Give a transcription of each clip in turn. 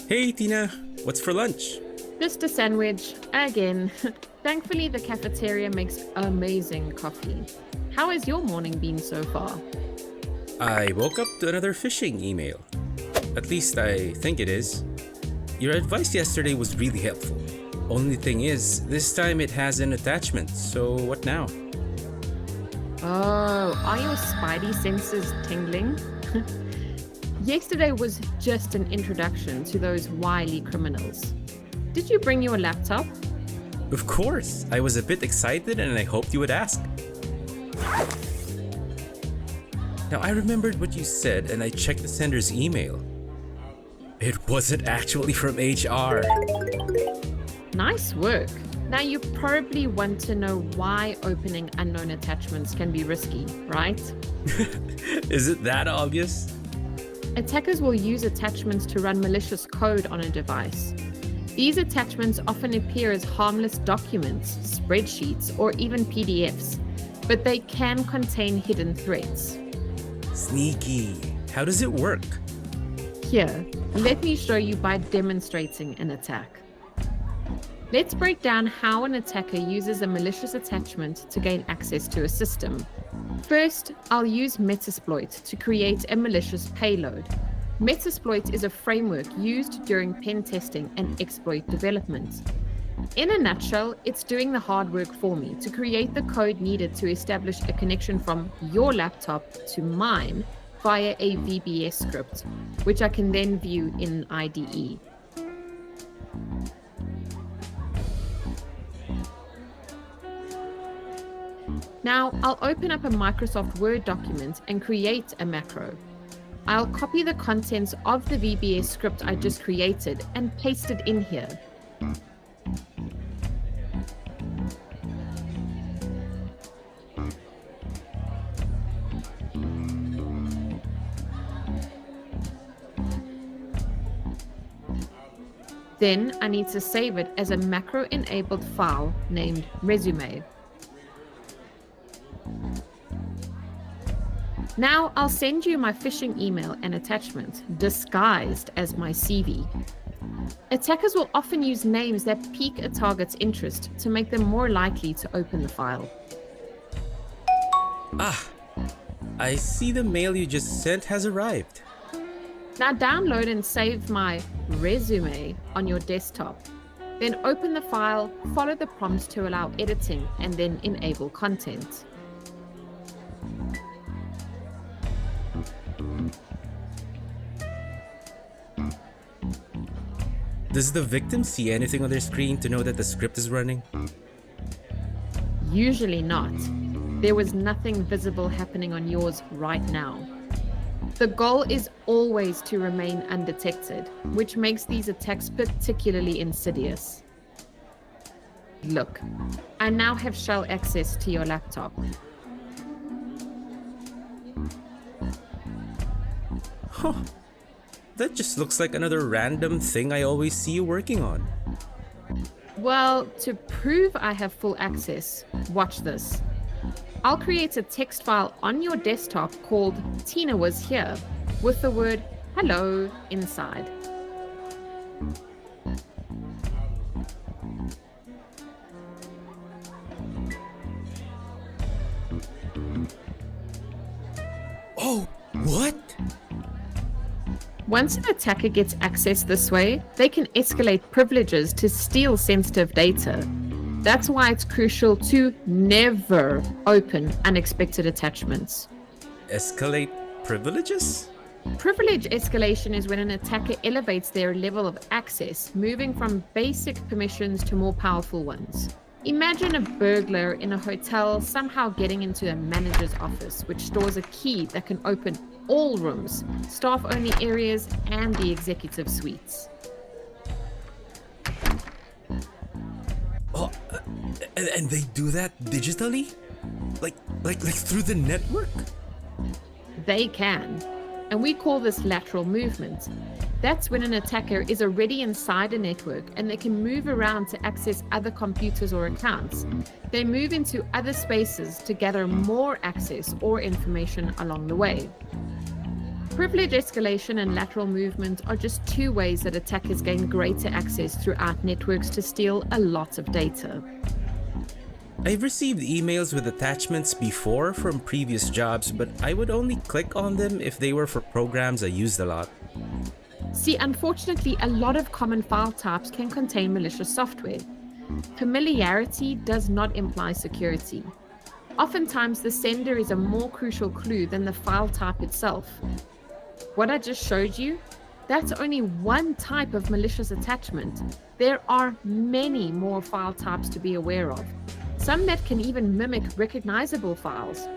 Hey Tina, what's for lunch? Just a sandwich, again. Thankfully, the cafeteria makes amazing coffee. How has your morning been so far? I woke up to another phishing email. At least I think it is. Your advice yesterday was really helpful. Only thing is, this time it has an attachment, so what now? Oh, are your spidey senses tingling? Yesterday was just an introduction to those wily criminals. Did you bring your laptop? Of course, I was a bit excited and I hoped you would ask. Now I remembered what you said and I checked the sender's email. It wasn't actually from HR. Nice work. Now you probably want to know why opening unknown attachments can be risky, right? Is it that obvious? Attackers will use attachments to run malicious code on a device. These attachments often appear as harmless documents, spreadsheets, or even PDFs, but they can contain hidden threats. Sneaky. How does it work? Here, let me show you by demonstrating an attack. Let's break down how an attacker uses a malicious attachment to gain access to a system. First, I'll use Metasploit to create a malicious payload. Metasploit is a framework used during pen testing and exploit development. In a nutshell, it's doing the hard work for me to create the code needed to establish a connection from your laptop to mine via a VBS script, which I can then view in IDE. Now, I'll open up a Microsoft Word document and create a macro. I'll copy the contents of the VBS script I just created and paste it in here. Then I need to save it as a macro-enabled file named resume. Now I'll send you my phishing email and attachment, disguised as my CV. Attackers will often use names that pique a target's interest to make them more likely to open the file. I see the mail you just sent has arrived. Now download and save my resume on your desktop. Then open the file, follow the prompts to allow editing, and then enable content. Does the victim see anything on their screen to know that the script is running? Usually not. There was nothing visible happening on yours right now. The goal is always to remain undetected, which makes these attacks particularly insidious. Look, I now have shell access to your laptop. Huh. That just looks like another random thing I always see you working on. Well, to prove I have full access, watch this. I'll create a text file on your desktop called Tina was here with the word hello inside. Oh, what? Once an attacker gets access this way, they can escalate privileges to steal sensitive data. That's why it's crucial to never open unexpected attachments. Escalate privileges? Privilege escalation is when an attacker elevates their level of access, moving from basic permissions to more powerful ones. Imagine a burglar in a hotel somehow getting into a manager's office, which stores a key that can open all rooms, staff-only areas, and the executive suites. Oh, and they do that digitally? Like through the network? They can. And we call this lateral movement. That's when an attacker is already inside a network and they can move around to access other computers or accounts. They move into other spaces to gather more access or information along the way. Privilege escalation and lateral movement are just two ways that attackers gain greater access throughout networks to steal a lot of data. I've received emails with attachments before from previous jobs, but I would only click on them if they were for programs I used a lot. See, unfortunately, a lot of common file types can contain malicious software. Familiarity does not imply security. Oftentimes, the sender is a more crucial clue than the file type itself. What I just showed you, that's only one type of malicious attachment. There are many more file types to be aware of, some that can even mimic recognizable files.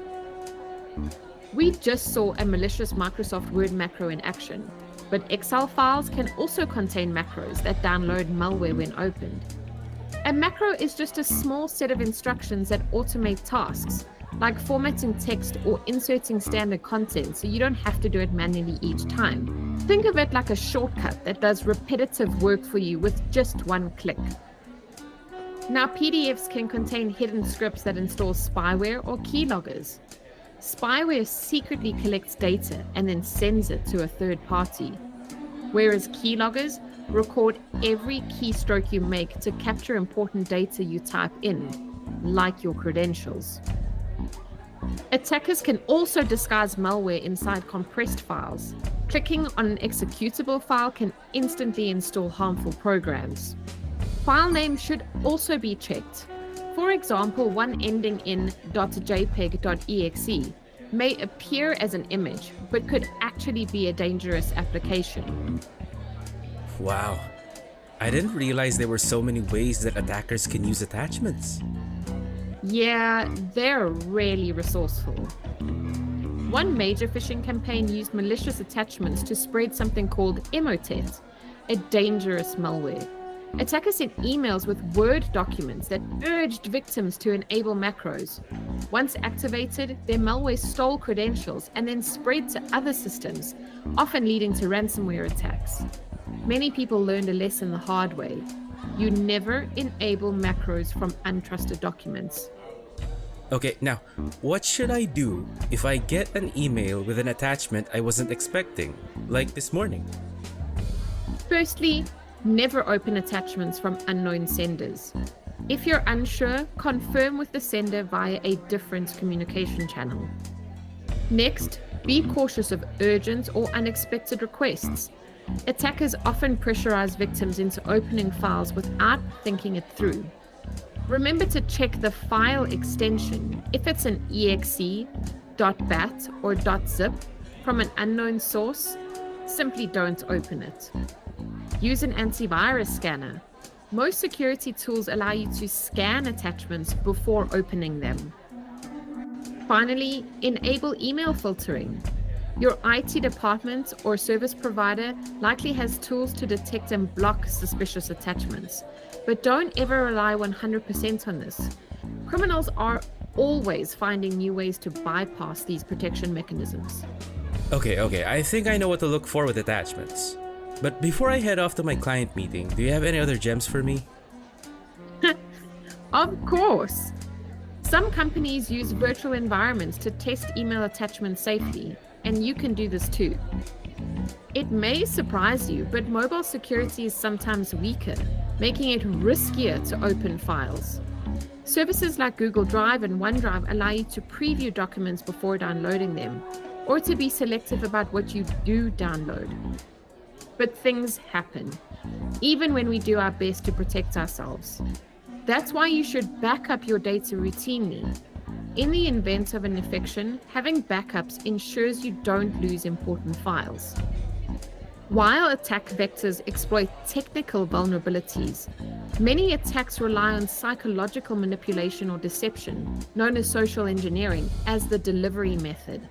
We just saw a malicious Microsoft Word macro in action, but Excel files can also contain macros that download malware when opened. A macro is just a small set of instructions that automate tasks, like formatting text or inserting standard content so you don't have to do it manually each time. Think of it like a shortcut that does repetitive work for you with just one click. Now, PDFs can contain hidden scripts that install spyware or keyloggers. Spyware secretly collects data and then sends it to a third party, whereas keyloggers record every keystroke you make to capture important data you type in, like your credentials. Attackers can also disguise malware inside compressed files. Clicking on an executable file can instantly install harmful programs. File names should also be checked. For example, one ending in .jpeg.exe may appear as an image, but could actually be a dangerous application. Wow, I didn't realize there were so many ways that attackers can use attachments. Yeah, they're really resourceful. One major phishing campaign used malicious attachments to spread something called Emotet, a dangerous malware. Attackers sent emails with Word documents that urged victims to enable macros. Once activated, their malware stole credentials and then spread to other systems, often leading to ransomware attacks. Many people learned a lesson the hard way. You never enable macros from untrusted documents. Okay, now, what should I do if I get an email with an attachment I wasn't expecting, like this morning? Firstly, never open attachments from unknown senders. If you're unsure, confirm with the sender via a different communication channel. Next, be cautious of urgent or unexpected requests. Attackers often pressurize victims into opening files without thinking it through. Remember to check the file extension. If it's an .exe, .bat, or .zip from an unknown source, simply don't open it. Use an antivirus scanner. Most security tools allow you to scan attachments before opening them. Finally, enable email filtering. Your IT department or service provider likely has tools to detect and block suspicious attachments, but don't ever rely 100% on this. Criminals are always finding new ways to bypass these protection mechanisms. Okay, I think I know what to look for with attachments. But before I head off to my client meeting, do you have any other gems for me? Of course! Some companies use virtual environments to test email attachments safely, and you can do this too. It may surprise you, but mobile security is sometimes weaker, making it riskier to open files. Services like Google Drive and OneDrive allow you to preview documents before downloading them, or to be selective about what you do download. But things happen, even when we do our best to protect ourselves. That's why you should back up your data routinely. In the event of an infection, having backups ensures you don't lose important files. While attack vectors exploit technical vulnerabilities, many attacks rely on psychological manipulation or deception, known as social engineering, as the delivery method.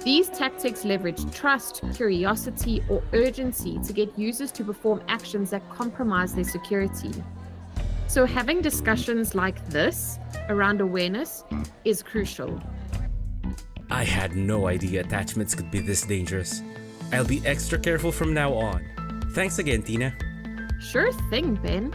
These tactics leverage trust, curiosity, or urgency to get users to perform actions that compromise their security. So having discussions like this around awareness is crucial. I had no idea attachments could be this dangerous. I'll be extra careful from now on. Thanks again, Tina. Sure thing, Ben.